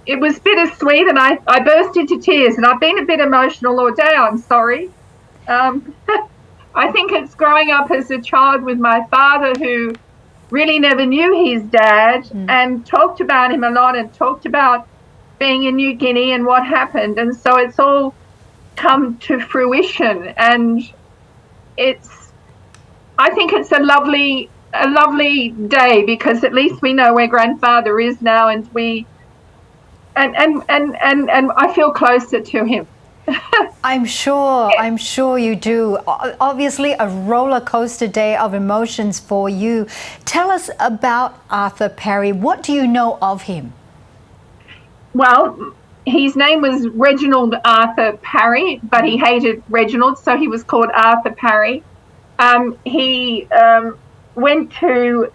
it was bittersweet, and I burst into tears, and I've been a bit emotional all day. I'm sorry. Um, I think it's growing up as a child with my father, who really never knew his dad and talked about him a lot and talked about being in New Guinea and what happened. And so it's all come to fruition. And I think it's a lovely day, because at least we know where grandfather is now, and I feel closer to him. I'm sure you do. Obviously, a roller coaster day of emotions for you. Tell us about Arthur Parry. What do you know of him? Well, his name was Reginald Arthur Parry, but he hated Reginald, so he was called Arthur Parry. He went to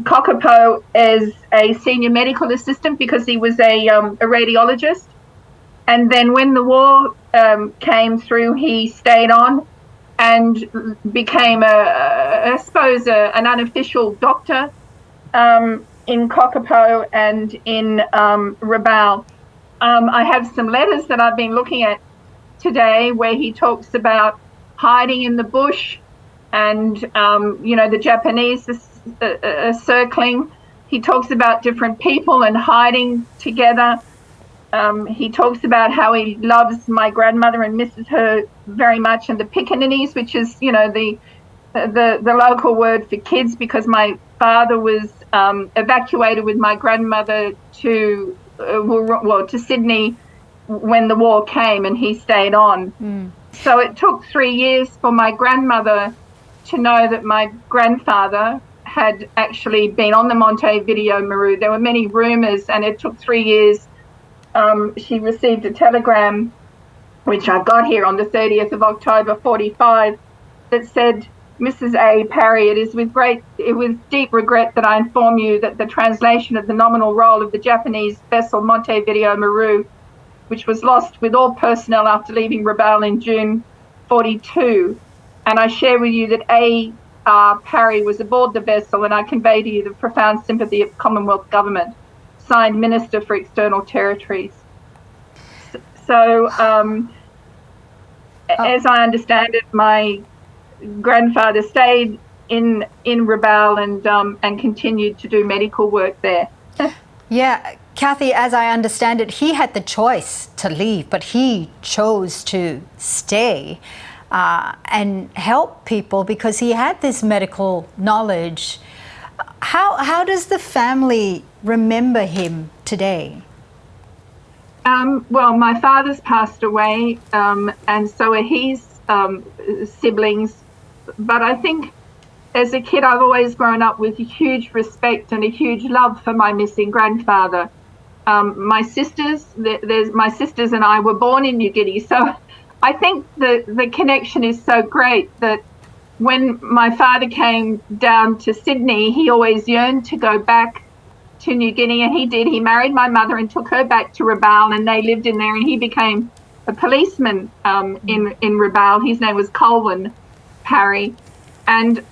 Kokopo as a senior medical assistant because he was a radiologist. And then when the war came through, he stayed on and became, I suppose, an unofficial doctor in Kokopo and in Rabaul. I have some letters that I've been looking at today where he talks about hiding in the bush and, the Japanese circling. He talks about different people and hiding together. He talks about how he loves my grandmother and misses her very much, and the pickaninnies, which is, the local word for kids, because my father was evacuated with my grandmother to Sydney when the war came, and he stayed on. So it took 3 years for my grandmother to know that my grandfather had actually been on the Montevideo Maru. There were many rumours, and it took 3 years. She received a telegram, which I got here on the 30th of October 45, that said, "Mrs. A. Parry, it is with deep regret that I inform you that the translation of the nominal role of the Japanese vessel Montevideo Maru, which was lost with all personnel after leaving Rabaul in June 42, and I share with you that A. R. Parry was aboard the vessel, and I convey to you the profound sympathy of Commonwealth Government. Signed, Minister for External Territories." So, as I understand it, my grandfather stayed in Rabaul and continued to do medical work there. Yeah, Cathy, as I understand it, he had the choice to leave, but he chose to stay and help people because he had this medical knowledge. How does the family remember him today? Well, my father's passed away, and so are his siblings. But I think as a kid, I've always grown up with a huge respect and a huge love for my missing grandfather. My sisters and I were born in New Guinea, so I think the connection is so great that when my father came down to Sydney, he always yearned to go back to New Guinea, and he did. He married my mother and took her back to Rabaul, and they lived in there, and he became a policeman in Rabaul. His name was Colwyn Parry. And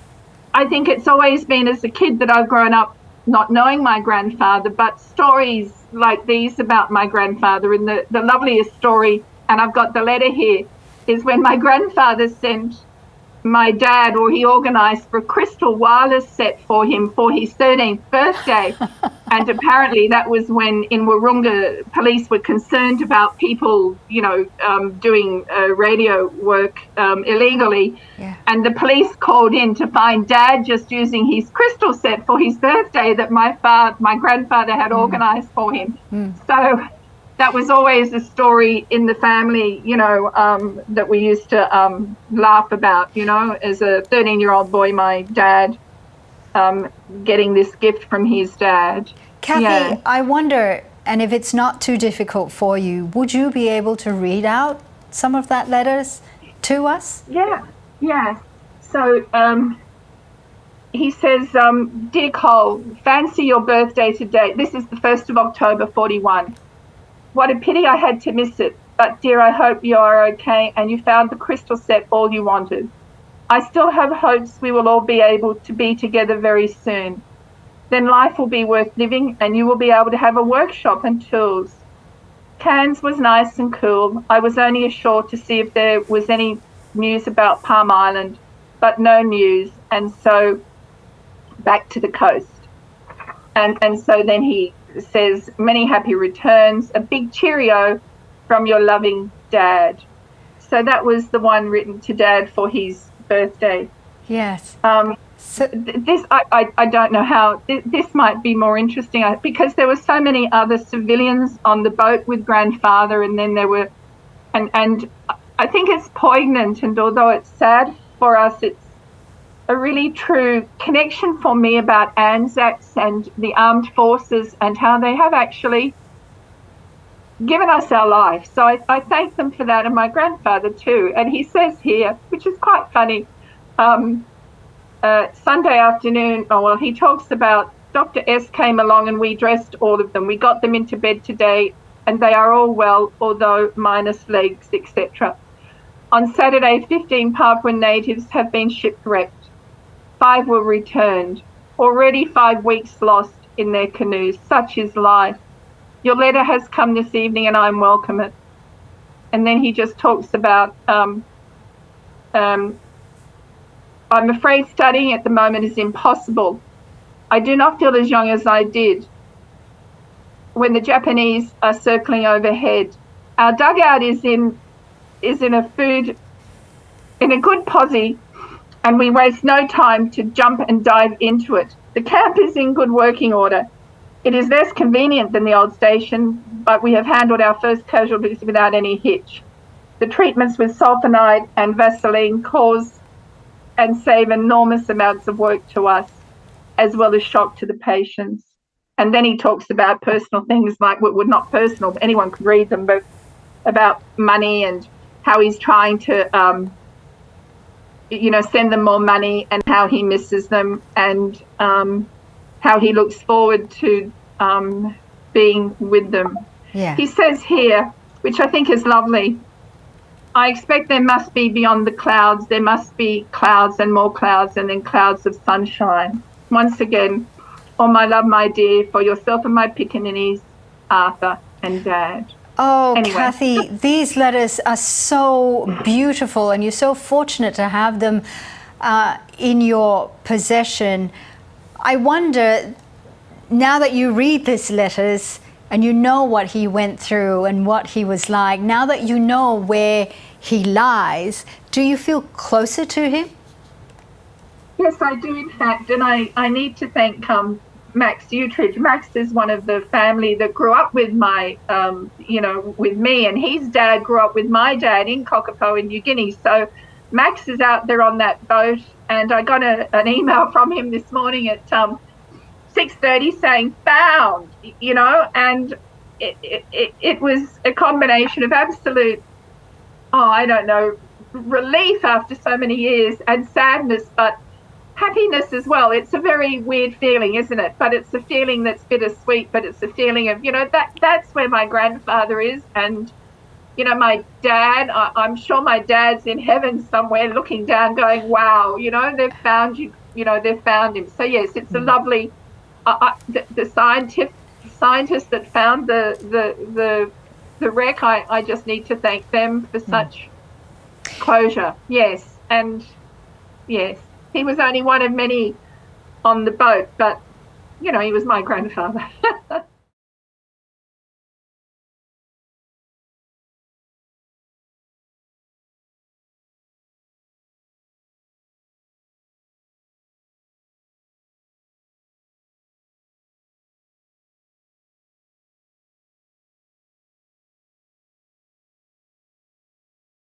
I think it's always been as a kid that I've grown up not knowing my grandfather, but stories like these about my grandfather. And the loveliest story, and I've got the letter here, is when my grandfather sent my dad, or he organised for a crystal wireless set for him for his 13th birthday. And apparently that was when in Wahroonga police were concerned about people, doing radio work illegally. Yeah. And the police called in to find Dad just using his crystal set for his birthday that my grandfather had organised for him. So that was always a story in the family, that we used to laugh about, as a 13-year-old boy, my dad getting this gift from his dad. Cathy, yeah. I wonder, and if it's not too difficult for you, would you be able to read out some of that letters to us? Yeah. So he says, "Dear Cole, fancy your birthday today." This is the 1st of October, 41. "What a pity I had to miss it. But dear, I hope you are okay and you found the crystal set all you wanted. I still have hopes we will all be able to be together very soon. then life will be worth living and you will be able to have a workshop and tools. Cairns was nice and cool. I was only ashore to see if there was any news about Palm Island, but no news. And so back to the coast. And so then he says, many happy returns, a big cheerio from your loving dad. So that was the one written to Dad for his birthday. Yes. So this, I don't know how, this might be more interesting because there were so many other civilians on the boat with Grandfather, and then there were, and I think it's poignant, and although it's sad for us, it's a really true connection for me about Anzacs and the armed forces and how they have actually given us our life. So I thank them for that, and my grandfather too. And he says here, which is quite funny, Sunday afternoon, he talks about Dr. S came along and we dressed all of them. We got them into bed today and they are all well, although minus legs, etc. On Saturday, 15 Papuan natives have been shipwrecked. 5 were returned. Already 5 weeks lost in their canoes. Such is life. Your letter has come this evening and I'm welcome it. And then he just talks about, I'm afraid studying at the moment is impossible. I do not feel as young as I did when the Japanese are circling overhead. Our dugout is in a good posse, and we waste no time to jump and dive into it. The camp is in good working order. It is less convenient than the old station, but we have handled our first casualties without any hitch. The treatments with sulfonide and Vaseline cause and save enormous amounts of work to us, as well as shock to the patients. And then he talks about personal things like, well, not personal, but anyone could read them, but about money and how he's trying to, send them more money and how he misses them, and how he looks forward to being with them. Yeah. He says here, which I think is lovely, I expect there must be beyond the clouds, there must be clouds and more clouds and then clouds of sunshine. Once again, all my love, my dear, for yourself and my pickaninnies, Arthur and Dad. Oh, Anyway. Cathy, these letters are so beautiful, and you're so fortunate to have them in your possession. I wonder, now that you read these letters and you know what he went through and what he was like, now that you know where he lies, do you feel closer to him? Yes, I do, in fact, and I need to thank Max Utridge. Max is one of the family that grew up with my, with me, and his dad grew up with my dad in Kokopo in New Guinea. So Max is out there on that boat, and I got an email from him this morning at 6:30 saying found, and it was a combination of absolute, relief after so many years and sadness, but happiness as well. It's a very weird feeling, isn't it? But it's a feeling that's bittersweet, but it's a feeling of, that's where my grandfather is. And, my dad, I'm sure my dad's in heaven somewhere looking down going, wow, they've found you, they've found him. So yes, it's a lovely, the scientists that found the wreck, I just need to thank them for such closure. Yes. And yes. He was only one of many on the boat, but, he was my grandfather.